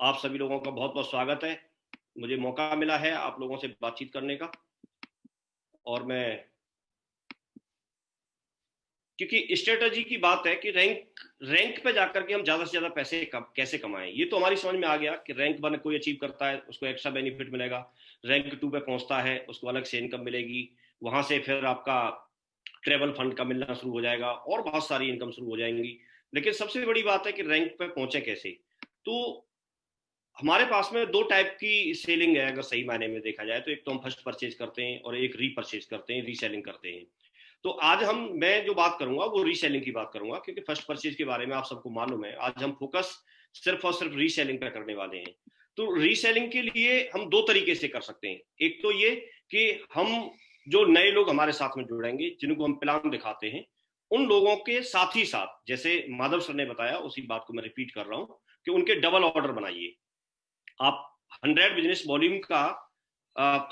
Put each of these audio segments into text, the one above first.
आप सभी लोगों का बहुत बहुत स्वागत है। मुझे मौका मिला है आप लोगों से बातचीत करने का। और मैं, क्योंकि स्ट्रेटजी की बात है कि रैंक रैंक पे जाकर के हम ज्यादा से ज्यादा पैसे कैसे कमाएं, ये तो हमारी समझ में आ गया कि रैंक 1 कोई अचीव करता है उसको एक्स्ट्रा बेनिफिट मिलेगा। रैंक 2 पे पहुंचता है उसको अलग से इनकम मिलेगी। वहां से फिर आपका ट्रेवल फंड का मिलना शुरू हो जाएगा और बहुत सारी इनकम शुरू हो जाएंगी। लेकिन सबसे बड़ी बात है कि रैंक पे पहुंचे कैसे। तो हमारे पास में दो टाइप की सेलिंग है, अगर सही मायने में देखा जाए तो। एक तो हम फर्स्ट परचेज करते हैं और एक रीपरचेज करते हैं, रीसेलिंग करते हैं। तो आज मैं जो बात करूंगा वो रीसेलिंग की बात करूंगा, क्योंकि फर्स्ट परचेज के बारे में आप सबको मालूम है। आज हम फोकस सिर्फ और सिर्फ रीसेलिंग पे करने वाले हैं। तो रीसेलिंग के लिए हम दो तरीके से कर सकते हैं। एक तो ये कि हम जो नए लोग हमारे साथ में जुड़ेंगे, जिनको हम प्लान दिखाते हैं, उन लोगों के साथ ही साथ, जैसे माधव सर ने बताया उसी बात को मैं रिपीट कर रहा हूं, कि उनके डबल ऑर्डर बनाइए। आप 100 बिजनेस वॉल्यूम का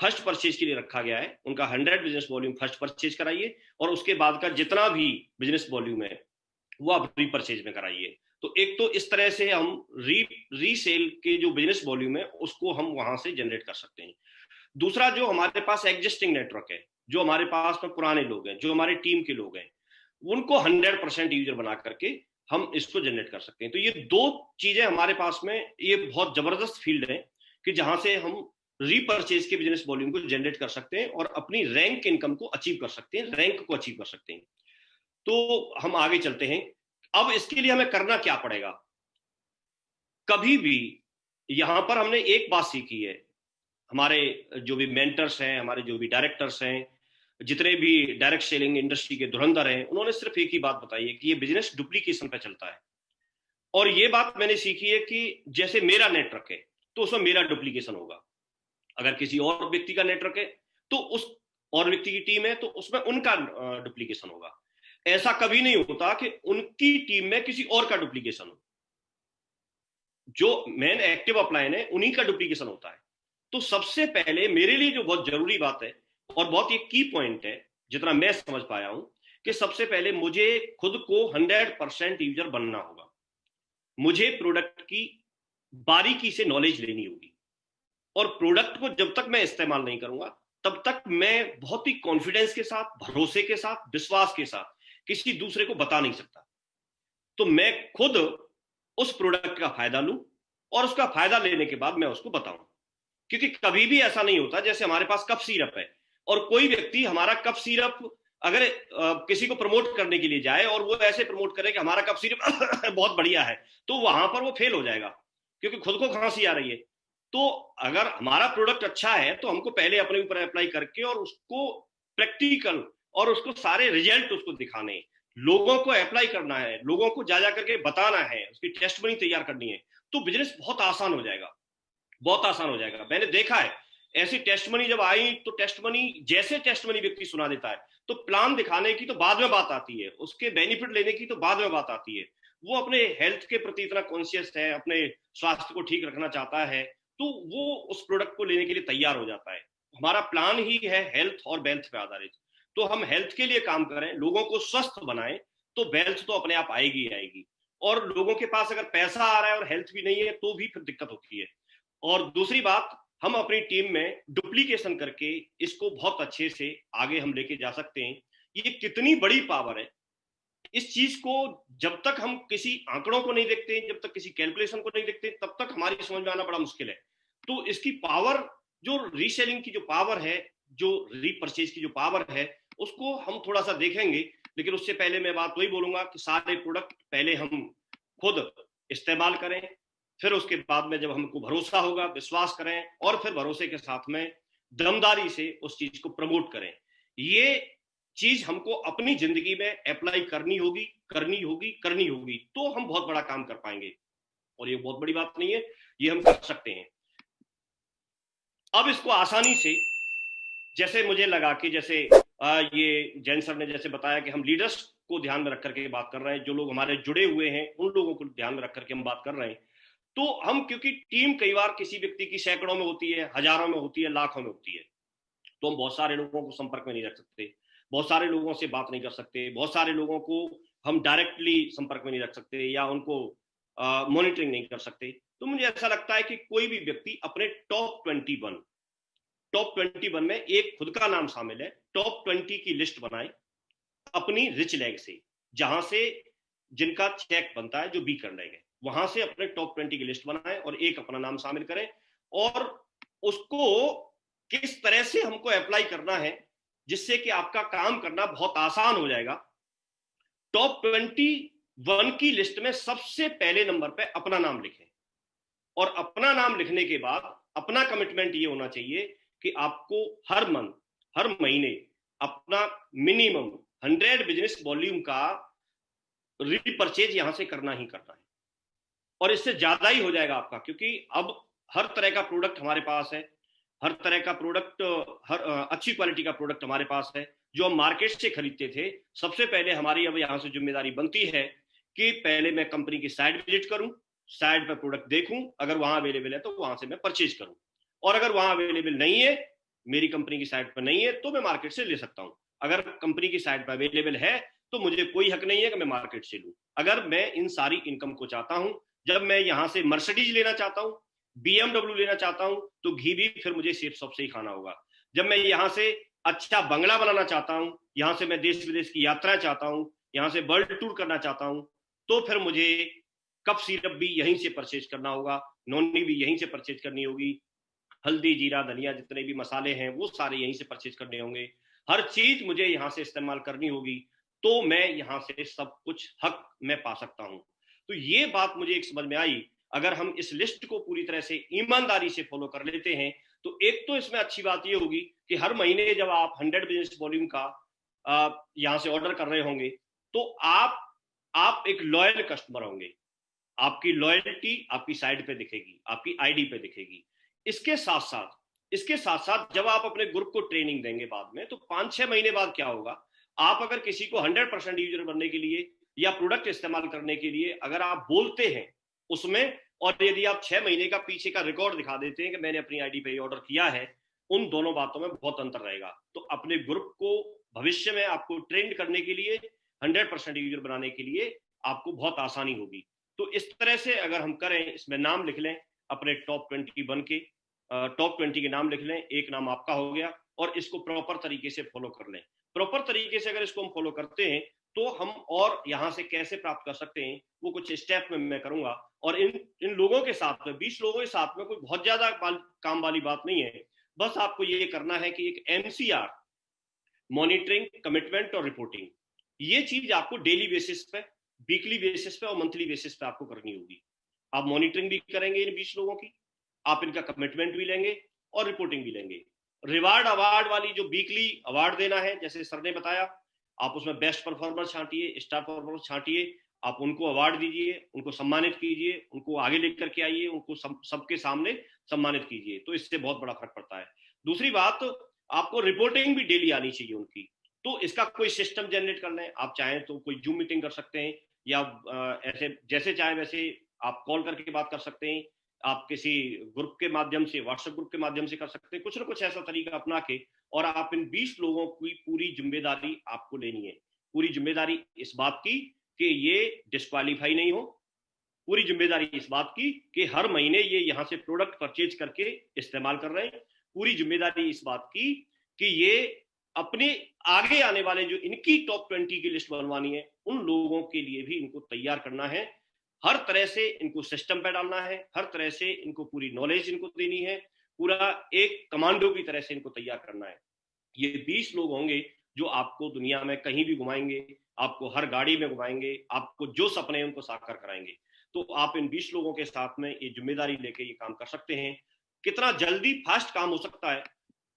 फर्स्ट परचेज के लिए रखा गया है, उनका 100 बिजनेस वॉल्यूम फर्स्ट परचेज कराइए और उसके बाद का जितना भी बिजनेस वॉल्यूम है वो आप रीपरचेज में कराइए। तो एक तो इस तरह से हम रीसेल के जो बिजनेस वॉल्यूम है उसको हम वहां से जनरेट कर सकते हैं। दूसरा, जो हमारे पास एग्जिस्टिंग नेटवर्क है, जो हमारे पास में पुराने लोग हैं, जो हमारे टीम के लोग हैं, उनको 100% यूजर बना करके हम इसको जनरेट कर सकते हैं। तो ये दो चीजें हमारे पास में, ये बहुत जबरदस्त फील्ड है कि जहां से हम रीपरचेज के बिजनेस वॉल्यूम को जनरेट कर सकते हैं और अपनी रैंक इनकम को अचीव कर सकते हैं, रैंक को अचीव कर सकते हैं। तो हम आगे चलते हैं। अब इसके लिए हमें करना क्या पड़ेगा। कभी भी यहां पर हमने एक बात सीखी है, हमारे जो भी मेंटर्स हैं, हमारे जो भी डायरेक्टर्स हैं, जितने भी डायरेक्ट सेलिंग इंडस्ट्री के धुरंधर हैं, उन्होंने सिर्फ एक ही बात बताई है कि ये बिजनेस डुप्लीकेशन पे चलता है। और ये बात मैंने सीखी है कि जैसे मेरा नेटवर्क है तो उसमें मेरा डुप्लीकेशन होगा, अगर किसी और व्यक्ति का नेटवर्क है तो उस और व्यक्ति की टीम है तो उसमें उनका डुप्लीकेशन होगा। ऐसा कभी नहीं होता कि उनकी टीम में किसी और का डुप्लीकेशन हो। जो मेन एक्टिव अपलाइन है उन्हीं का डुप्लीकेशन होता है। तो सबसे पहले मेरे लिए जो बहुत जरूरी बात है और बहुत एक की पॉइंट है, जितना मैं समझ पाया हूं, कि सबसे पहले मुझे खुद को 100% यूजर बनना होगा। मुझे प्रोडक्ट की बारीकी से नॉलेज लेनी होगी। और प्रोडक्ट को जब तक मैं इस्तेमाल नहीं करूंगा तब तक मैं बहुत ही कॉन्फिडेंस के साथ, भरोसे के साथ, विश्वास के साथ किसी दूसरे को बता नहीं सकता। तो मैं खुद उस प्रोडक्ट का फायदा लूं और उसका फायदा लेने के बाद मैं उसको बताऊं। क्योंकि कभी भी ऐसा नहीं होता, जैसे हमारे पास कफ सिरप है और कोई व्यक्ति हमारा कफ सिरप अगर किसी को प्रमोट करने के लिए जाए और वो ऐसे प्रमोट करे कि हमारा कफ सिरप बहुत बढ़िया है, तो वहां पर वो फेल हो जाएगा, क्योंकि खुद को खांसी आ रही है। तो अगर हमारा प्रोडक्ट अच्छा है तो हमको पहले अपने ऊपर अप्लाई करके और उसको प्रैक्टिकल और उसको सारे रिजल्ट उसको दिखाने हैं, लोगों को अप्लाई करना है, लोगों को जा करके बताना है, उसकी टेस्ट मनी तैयार करनी है। तो बिजनेस बहुत आसान हो जाएगा, बहुत आसान हो जाएगा। मैंने देखा है ऐसी टेस्ट मनी जब आई तो टेस्ट मनी, जैसे टेस्ट मनी व्यक्ति सुना देता है तो प्लान दिखाने की तो बाद में बात आती है, उसके बेनिफिट लेने की तो बाद में बात आती है। वो अपने हेल्थ के प्रति इतना कॉन्शियस है, अपने स्वास्थ्य को ठीक रखना चाहता है, तो वो उस प्रोडक्ट को लेने के लिए तैयार हो जाता है। हमारा प्लान ही है हेल्थ और वेल्थ पे आधारित। तो हम हेल्थ के लिए काम करें, लोगों को स्वस्थ बनाएं, तो वेल्थ तो अपने आप आएगी ही आएगी। और लोगों के पास अगर पैसा आ रहा है और हेल्थ भी नहीं है तो भी फिर दिक्कत होती है। और दूसरी बात, हम अपनी टीम में डुप्लीकेशन करके इसको बहुत अच्छे से आगे हम लेके जा सकते हैं। ये कितनी बड़ी पावर है, इस चीज को जब तक हम किसी आंकड़ों को नहीं देखते, जब तक किसी कैलकुलेशन को नहीं देखते, तब तक हमारी समझ में आना बड़ा मुश्किल है। तो इसकी पावर, जो रीसेलिंग की जो पावर है, जो रीपरचेज की जो पावर है, उसको हम थोड़ा सा देखेंगे। लेकिन उससे पहले मैं बात वही बोलूंगा कि सारे प्रोडक्ट पहले हम खुद इस्तेमाल करें, फिर उसके बाद में जब हमको भरोसा होगा, विश्वास करें, और फिर भरोसे के साथ में दमदारी से उस चीज को प्रमोट करें। ये चीज हमको अपनी जिंदगी में अप्लाई करनी होगी, करनी होगी, करनी होगी, तो हम बहुत बड़ा काम कर पाएंगे। और ये बहुत बड़ी बात नहीं है, ये हम कर सकते हैं। अब इसको आसानी से, जैसे मुझे लगा कि जैसे ये जैन सर ने जैसे बताया कि हम लीडर्स को ध्यान में रख करके बात कर रहे हैं, जो लोग हमारे जुड़े हुए हैं उन लोगों को ध्यान में रख करके हम बात कर रहे हैं। तो हम, क्योंकि टीम कई बार किसी व्यक्ति की सैकड़ों में होती है, हजारों में होती है, लाखों में होती है, तो हम बहुत सारे लोगों को संपर्क में नहीं रख सकते, बहुत सारे लोगों से बात नहीं कर सकते, बहुत सारे लोगों को हम डायरेक्टली संपर्क में नहीं रख सकते या उनको मॉनिटरिंग नहीं कर सकते। तो मुझे ऐसा लगता है कि कोई भी व्यक्ति अपने टॉप 21 में एक खुद का नाम शामिल है, टॉप 20 की लिस्ट बनाए अपनी रिच लैग से, जहां से जिनका चेक बनता है, जो बी कर लेंगे, वहां से अपने टॉप 20 की लिस्ट बनाएं और एक अपना नाम शामिल करें, और उसको किस तरह से हमको अप्लाई करना है जिससे कि आपका काम करना बहुत आसान हो जाएगा। टॉप 21 की लिस्ट में सबसे पहले नंबर पे अपना नाम लिखें, और अपना नाम लिखने के बाद अपना कमिटमेंट ये होना चाहिए कि आपको हर मंथ, हर महीने अपना मिनिमम 100 बिजनेस वॉल्यूम का रीपरचेज यहां से करना ही करना है, और इससे ज्यादा ही हो जाएगा आपका, क्योंकि अब हर तरह का प्रोडक्ट हमारे पास है, हर तरह का प्रोडक्ट, हर अच्छी क्वालिटी का प्रोडक्ट हमारे पास है जो हम मार्केट से खरीदते थे। सबसे पहले हमारी अब यहां से जिम्मेदारी बनती है कि पहले मैं कंपनी की साइट विजिट करूं, साइट पर प्रोडक्ट देखूं, अगर वहां अवेलेबल है तो वहां से मैं परचेज करूं, और अगर वहां अवेलेबल नहीं है, मेरी कंपनी की साइट पर नहीं है, तो मैं मार्केट से ले सकता हूं। अगर कंपनी की साइट पर अवेलेबल है तो मुझे कोई हक नहीं है कि मैं मार्केट से लूं। अगर मैं इन सारी इनकम को चाहता हूं, जब मैं यहां से मर्सिडीज लेना चाहता हूं, BMW लेना चाहता हूं, तो घी भी फिर मुझे सेफ शॉप से ही खाना होगा। जब मैं यहां से अच्छा बंगला बनाना चाहता हूं, यहां से मैं देश विदेश की यात्रा चाहता हूं, यहां से वर्ल्ड टूर करना चाहता हूं, तो फिर मुझे कप सिरप भी यहीं से परचेज करना होगा, नोनी भी यहीं से परचेज करनी होगी, हल्दी, जीरा, धनिया, जितने भी मसाले हैं वो सारे यहीं से परचेज करने होंगे, हर चीज मुझे यहां से इस्तेमाल करनी होगी, तो मैं यहां से सब कुछ हक मैं पा सकता हूं। तो ये बात मुझे एक समझ में आई। अगर हम इस लिस्ट को पूरी तरह से ईमानदारी से फॉलो कर लेते हैं, तो एक तो इसमें अच्छी बात ये होगी कि हर महीने जब आप 100 बिजनेस वॉल्यूम का यहां से ऑर्डर कर रहे होंगे, तो आप एक लॉयल कस्टमर होंगे, आपकी लॉयल्टी आपकी साइड पे दिखेगी, आपकी आईडी पे दिखेगी। इसके साथ साथ जब आप अपने ग्रुप को ट्रेनिंग देंगे बाद में, तो 5-6 महीने बाद क्या होगा, आप अगर किसी को 100% यूजर बनने के लिए या प्रोडक्ट इस्तेमाल करने के लिए अगर आप बोलते हैं उसमें, और यदि आप 6 महीने का पीछे का रिकॉर्ड दिखा देते हैं कि मैंने अपनी आईडी पे ऑर्डर किया है, उन दोनों बातों में बहुत अंतर रहेगा। तो अपने ग्रुप को भविष्य में आपको ट्रेंड करने के लिए, 100% यूजर बनाने के लिए आपको बहुत आसानी होगी। तो इस तरह से अगर हम करें, इसमें नाम लिख लें अपने टॉप 21 के, टॉप 20 के नाम लिख लें, एक नाम आपका हो गया, और इसको प्रॉपर तरीके से फॉलो कर लें। प्रॉपर तरीके से अगर इसको हम फॉलो करते हैं, तो हम और यहां से कैसे प्राप्त कर सकते हैं वो कुछ स्टेप में मैं करूंगा। और इन लोगों के साथ में, 20 लोगों के साथ में कोई बहुत ज्यादा काम वाली बात नहीं है। बस आपको ये करना है कि एक MCR, मॉनिटरिंग, कमिटमेंट और रिपोर्टिंग, ये चीज आपको डेली बेसिस पे, वीकली बेसिस पे और मंथली बेसिस पे आपको करनी होगी। आप मॉनिटरिंग भी करेंगे इन 20 लोगों की, आप इनका कमिटमेंट भी लेंगे और रिपोर्टिंग भी लेंगे। रिवार्ड अवार्ड वाली जो वीकली अवार्ड देना है, जैसे सर ने बताया, आप उसमें बेस्ट परफॉर्मर छांटिए, स्टार परफॉर्मर छांटिए, आप उनको अवार्ड दीजिए, उनको सम्मानित कीजिए, उनको आगे लेकर के आइए, उनको सबके सामने सम्मानित कीजिए, तो इससे बहुत बड़ा फर्क पड़ता है। दूसरी बात, आपको रिपोर्टिंग भी डेली आनी चाहिए उनकी। तो इसका कोई सिस्टम जनरेट कर लें, आप चाहें तो कोई जूम मीटिंग कर सकते हैं, या ऐसे जैसे चाहे वैसे आप कॉल करके बात कर सकते हैं, आप किसी ग्रुप के माध्यम से, व्हाट्सएप ग्रुप के माध्यम से कर सकते हैं, कुछ ना कुछ ऐसा तरीका अपना के, और आप इन 20 लोगों की पूरी जिम्मेदारी आपको लेनी है। पूरी जिम्मेदारी इस बात की कि ये डिस्क्वालीफाई नहीं हो, पूरी जिम्मेदारी इस बात की कि हर महीने ये यहां से प्रोडक्ट परचेज करके इस्तेमाल कर रहे हैं, पूरी जिम्मेदारी इस बात की कि ये अपने आगे आने वाले जो इनकी टॉप 20 की लिस्ट बनवानी है, उन लोगों के लिए भी इनको तैयार करना है, हर तरह से इनको सिस्टम पे डालना है, हर तरह से इनको पूरी नॉलेज इनको देनी है, पूरा एक कमांडो की तरह से इनको तैयार करना है। ये 20 लोग होंगे जो आपको दुनिया में कहीं भी घुमाएंगे, आपको हर गाड़ी में घुमाएंगे, आपको जो सपने हैं उनको साकार कराएंगे। तो आप इन 20 लोगों के साथ में ये जिम्मेदारी लेके ये काम कर सकते हैं। कितना जल्दी फास्ट काम हो सकता है।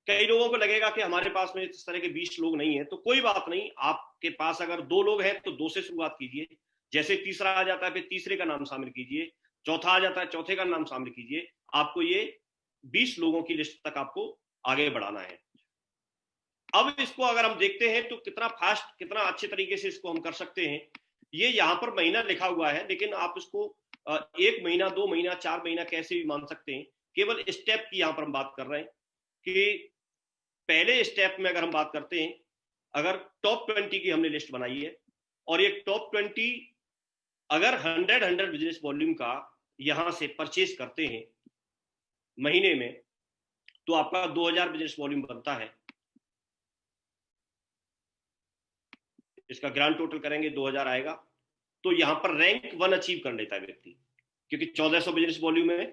कई लोगों को लगेगा कि हमारे पास में इस तरह के 20 लोग नहीं है, तो कोई बात नहीं, आपके पास अगर 2 लोग हैं तो 2 से शुरुआत कीजिए, जैसे तीसरा आ जाता है फिर तीसरे का नाम शामिल कीजिए, चौथा आ जाता है चौथे का नाम शामिल कीजिए, आपको ये 20 लोगों की लिस्ट तक आपको आगे बढ़ाना है। अब इसको अगर हम देखते हैं तो कितना फास्ट, कितना अच्छे तरीके से इसको हम कर सकते हैं। ये यहाँ पर महीना लिखा हुआ है, लेकिन आप इसको 1 महीना, 2 महीना, 4 महीना कैसे भी मान सकते हैं। केवल स्टेप की यहाँ पर हम बात कर रहे हैं कि पहले स्टेप में अगर हम बात करते हैं, अगर टॉप 20 की हमने लिस्ट बनाई है, और ये टॉप 20 अगर 100 बिजनेस वॉल्यूम का यहां से परचेज करते हैं महीने में, तो आपका 2000 बिजनेस वॉल्यूम बनता है। इसका ग्रांड टोटल करेंगे 2000 आएगा। तो यहां पर रैंक 1 अचीव कर लेता है व्यक्ति, क्योंकि 1400 बिजनेस वॉल्यूम है,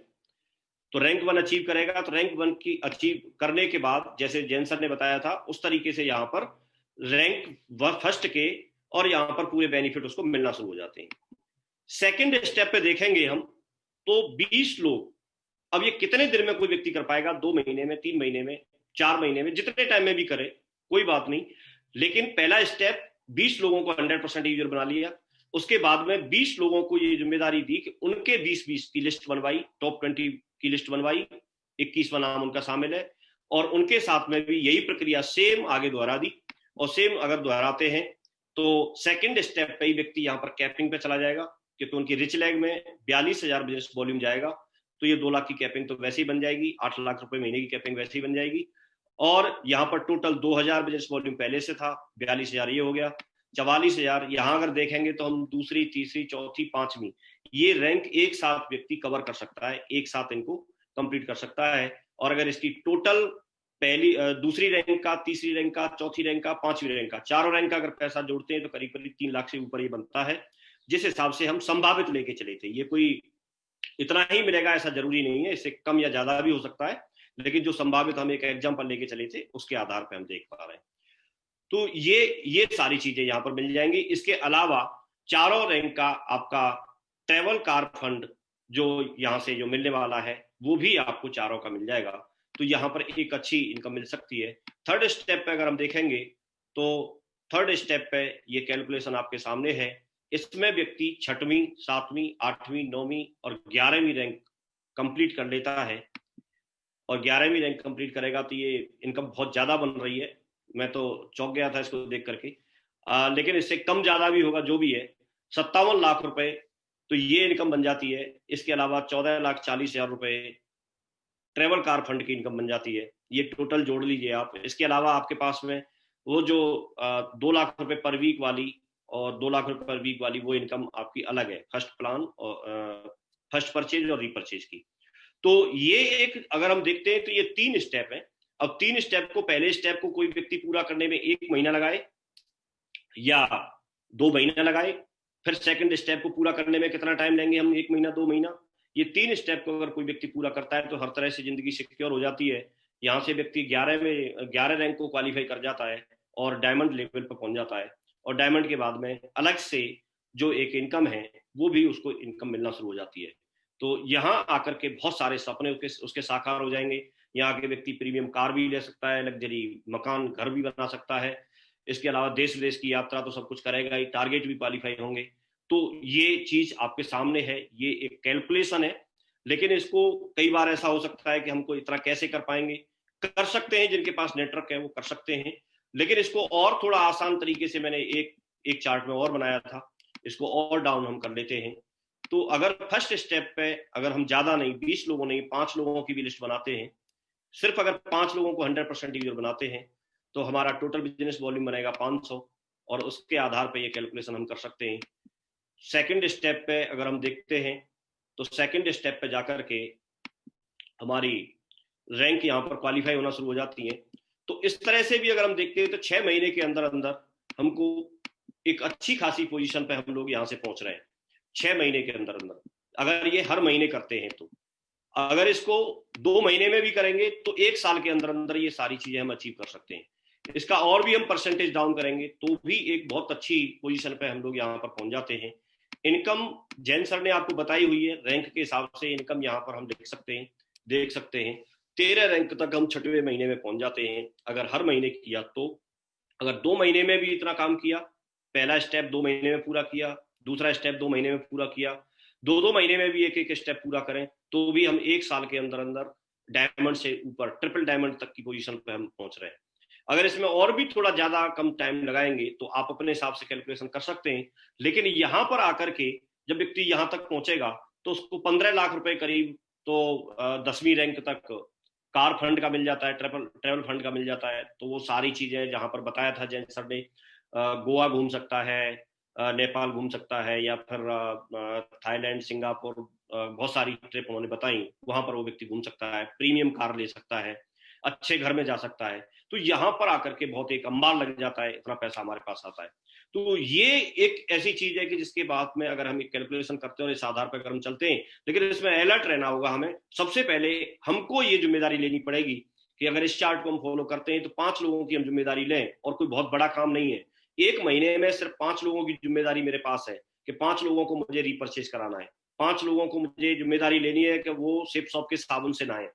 तो रैंक 1 अचीव करेगा। तो रैंक 1 की अचीव करने के बाद, जैसे जैन सर ने बताया था, उस तरीके से यहाँ पर रैंक फर्स्ट के और यहाँ पर पूरे बेनिफिट उसको मिलना शुरू हो जाते हैं। सेकंड स्टेप पे देखेंगे हम, तो 20 लोग, अब ये कितने दिन में कोई व्यक्ति कर पाएगा, 2 महीने में, 3 महीने में, 4 महीने में, जितने टाइम में भी करे कोई बात नहीं। लेकिन पहला स्टेप, 20 लोगों को 100% यूजर बना लिया। उसके बाद में 20 लोगों को ये जिम्मेदारी दी कि उनके 20-20 की लिस्ट बनवाई, टॉप 20 की लिस्ट बनवाई, 21वां नाम उनका शामिल है, और उनके साथ में भी यही प्रक्रिया सेम आगे दोहरा दी। और सेम अगर दोहराते हैं तो सेकंड स्टेप पे ही व्यक्ति यहाँ पर कैपिंग पे चला जाएगा, क्योंकि उनकी रिच लेग में 42,000 बिजनेस वॉल्यूम जाएगा, तो ये 2 लाख की कैपिंग तो वैसे ही बन जाएगी, 8 लाख रुपए महीने की कैपिंग वैसे ही बन जाएगी। और यहाँ पर टोटल 2000 बिजनेस वॉल्यूम पहले से था, 42,000 ये हो गया, 44,000। यहाँ अगर देखेंगे तो हम दूसरी, तीसरी, चौथी, पांचवी, ये रैंक एक साथ व्यक्ति कवर कर सकता है, एक साथ इनको कंप्लीट कर सकता है। और अगर इसकी टोटल पहली, दूसरी रैंक का, तीसरी रैंक का, चौथी रैंक का, पांचवी रैंक का, चारों रैंक का अगर पैसा जोड़ते हैं तो करीब करीब 3 लाख से ऊपर ये बनता है, जिस हिसाब से हम संभावित लेके चले थे। ये कोई इतना ही मिलेगा ऐसा जरूरी नहीं है, इससे कम या ज्यादा भी हो सकता है, लेकिन जो संभावित हम एक एग्जाम्पल लेके चले थे उसके आधार पर हम देख पा रहे हैं। तो ये सारी चीजें यहाँ पर मिल जाएंगी। इसके अलावा चारों रैंक का आपका ट्रेवल कार फंड जो यहाँ से जो मिलने वाला है, वो भी आपको चारों का मिल जाएगा। तो यहाँ पर एक अच्छी इनकम मिल सकती है। थर्ड स्टेप पे अगर हम देखेंगे तो थर्ड स्टेप पे ये कैलकुलेशन आपके सामने है। इसमें व्यक्ति 6वीं, 7वीं, 8वीं, 9वीं और 11वीं रैंक कंप्लीट कर लेता है, और 11वीं रैंक कंप्लीट करेगा तो ये इनकम बहुत ज्यादा बन रही है, मैं तो चौंक गया था इसको देख करके। लेकिन इससे कम ज्यादा भी होगा, जो भी है 57 लाख रुपए तो ये इनकम बन जाती है। इसके अलावा 14,40,000 रुपए ट्रेवल कार फंड की इनकम बन जाती है। ये टोटल जोड़ लीजिए आप। इसके अलावा आपके पास में वो जो 2 लाख रुपए पर वीक वाली और 2 लाख रुपए पर वीक वाली, वो इनकम आपकी अलग है, फर्स्ट प्लान और फर्स्ट परचेज और रीपरचेज की। तो ये एक, अगर हम देखते हैं तो ये 3 स्टेप है। अब 3 स्टेप को, पहले स्टेप को कोई व्यक्ति पूरा करने में 1 महीना लगाए या 2 महीना लगाए, फिर सेकंड स्टेप को पूरा करने में कितना टाइम लेंगे हम, 1 महीना, 2 महीना। ये 3 स्टेप को अगर कोई व्यक्ति पूरा करता है तो हर तरह से जिंदगी सिक्योर हो जाती है। यहाँ से व्यक्ति 11 रैंक को क्वालिफाई कर जाता है और डायमंड लेवल पर पहुंच जाता है, और डायमंड के बाद में अलग से जो एक इनकम है वो भी उसको इनकम मिलना शुरू हो जाती है। तो यहाँ आकर के बहुत सारे सपने उसके साकार हो जाएंगे। यहाँ आके व्यक्ति प्रीमियम कार भी ले सकता है, लग्जरी मकान, घर भी बना सकता है। इसके अलावा देश विदेश की यात्रा तो सब कुछ करेगा ही, टारगेट भी क्वालिफाई होंगे। तो ये चीज आपके सामने है, ये एक कैलकुलेशन है। लेकिन इसको कई बार ऐसा हो सकता है कि हमको इतना कैसे कर पाएंगे, कर सकते हैं, जिनके पास नेटवर्क है वो कर सकते हैं। लेकिन इसको और थोड़ा आसान तरीके से मैंने एक चार्ट में और बनाया था, इसको और डाउन हम कर लेते हैं। तो अगर फर्स्ट स्टेप पे अगर हम ज्यादा नहीं, 20 लोगों नहीं, 5 लोगों की भी लिस्ट बनाते हैं, सिर्फ अगर 5 लोगों को 100% यूजर बनाते हैं तो हमारा टोटल बिजनेस वॉल्यूम बनेगा 500, और उसके आधार पर ये कैलकुलेशन हम कर सकते हैं। सेकंड स्टेप पे अगर हम देखते हैं तो सेकंड स्टेप पे जाकर के हमारी रैंक यहाँ पर क्वालिफाई होना शुरू हो जाती है। तो इस तरह से भी अगर हम देखते हैं तो 6 महीने के अंदर अंदर हमको एक अच्छी खासी पोजीशन पे हम लोग यहाँ से पहुंच रहे हैं, 6 महीने के अंदर अंदर, अगर ये हर महीने करते हैं तो। अगर इसको 2 महीने में भी करेंगे तो 1 साल के अंदर अंदर ये सारी चीजें हम अचीव कर सकते हैं। इसका और भी हम परसेंटेज डाउन करेंगे तो भी एक बहुत अच्छी पोजीशन पे हम लोग यहाँ पर पहुंच जाते हैं। इनकम जैन सर ने आपको बताई हुई है, रैंक के हिसाब से इनकम यहाँ पर हम देख सकते हैं। 13 रैंक तक हम 6वें महीने में पहुंच जाते हैं अगर हर महीने किया तो। अगर 2 महीने में भी इतना काम किया, पहला स्टेप 2 महीने में पूरा किया, दूसरा स्टेप 2 महीने में पूरा किया, 2 महीने में भी एक स्टेप पूरा करें, तो भी हम 1 साल के अंदर अंदर डायमंड से ऊपर ट्रिपल डायमंड तक की पोजीशन पे हम पहुंच रहे हैं। अगर इसमें और भी थोड़ा ज्यादा कम टाइम लगाएंगे तो आप अपने हिसाब से कैलकुलेशन कर सकते हैं। लेकिन यहाँ पर आकर के जब व्यक्ति यहाँ तक पहुंचेगा तो उसको 15 लाख रुपए करीब तो 10वीं रैंक तक कार फंड का मिल जाता है, ट्रेवल फंड का मिल जाता है। तो वो सारी चीजें जहां पर बताया था जैन सर ने, गोवा घूम सकता है, नेपाल घूम सकता है, या फिर थाईलैंड, सिंगापुर, बहुत सारी ट्रिप उन्होंने बताई, वहां पर वो व्यक्ति घूम सकता है, प्रीमियम कार ले सकता है, अच्छे घर में जा सकता है। तो यहाँ पर आकर के बहुत एक अंबार लग जाता है, इतना पैसा हमारे पास आता है। तो ये एक ऐसी चीज है कि जिसके बाद में अगर हम एक कैलकुलेशन करते हैं और इस आधार पर अगर हम चलते हैं, लेकिन इसमें अलर्ट रहना होगा हमें। सबसे पहले हमको ये जिम्मेदारी लेनी पड़ेगी कि अगर इस चार्ट को हम फॉलो करते हैं तो 5 लोगों की हम जिम्मेदारी लें, और कोई बहुत बड़ा काम नहीं है। एक महीने में सिर्फ 5 लोगों की जिम्मेदारी मेरे पास है कि 5 लोगों को मुझे रिपर्चेज कराना है। 5 लोगों को मुझे जिम्मेदारी लेनी है कि वो सेफ सॉप के साबुन से नहाए।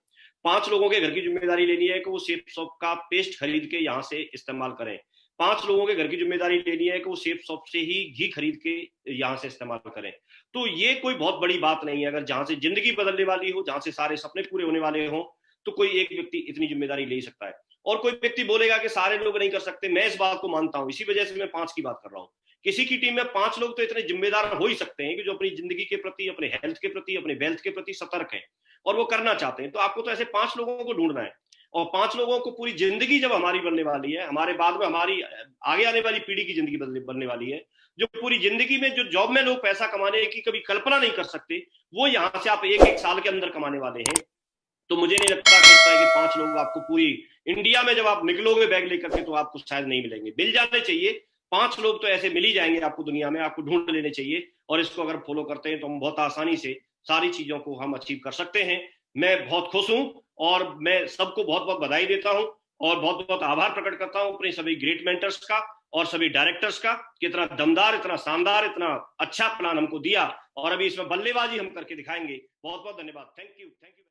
5 लोगों के घर की जिम्मेदारी लेनी है कि वो सेफ सॉप का पेस्ट खरीद के यहाँ से इस्तेमाल करें। 5 लोगों के घर की जिम्मेदारी लेनी है कि वो सेफ सॉप से ही घी खरीद के यहाँ से इस्तेमाल करें। तो ये कोई बहुत बड़ी बात नहीं है। अगर जहां से जिंदगी बदलने वाली हो, जहां से सारे सपने पूरे होने वाले हो, तो कोई एक व्यक्ति इतनी जिम्मेदारी ले सकता है। और कोई व्यक्ति बोलेगा कि सारे लोग नहीं कर सकते, मैं इस बात को मानता हूं, इसी वजह से मैं 5 की बात कर रहा हूं। किसी की टीम में 5 लोग तो इतने जिम्मेदार हो ही सकते हैं कि जो अपनी जिंदगी के प्रति, अपने हेल्थ के प्रति, अपने वेल्थ के प्रति सतर्क है और वो करना चाहते हैं। तो आपको तो ऐसे 5 लोगों को ढूंढना है। और 5 लोगों को पूरी जिंदगी जब हमारी बनने वाली है, हमारे बाद में हमारी आगे आने वाली पीढ़ी की जिंदगी बनने वाली है, जो पूरी जिंदगी में जो जॉब में लोग पैसा कमाने की कभी कल्पना नहीं कर सकते, वो यहां से आप एक एक साल के अंदर कमाने वाले हैं। तो मुझे नहीं लगता कि इस तरह के 5 लोग आपको पूरी इंडिया में जब आप निकलोगे बैग लेकर के तो आपको शायद नहीं मिलेंगे। मिल जाने चाहिए 5 लोग, तो ऐसे मिल ही जाएंगे आपको दुनिया में, आपको ढूंढ लेने चाहिए। और इसको अगर फॉलो करते हैं तो हम बहुत आसानी से सारी चीजों को हम अचीव कर सकते हैं। मैं बहुत खुश हूं और मैं सबको बहुत बहुत बधाई देता हूं और बहुत बहुत आभार प्रकट करता हूं अपने सभी ग्रेट मेंटर्स का और सभी डायरेक्टर्स का कि इतना दमदार, इतना शानदार, इतना अच्छा प्लान हमको दिया और अभी इसमें बल्लेबाजी हम करके दिखाएंगे। बहुत बहुत धन्यवाद। Thank you, thank you.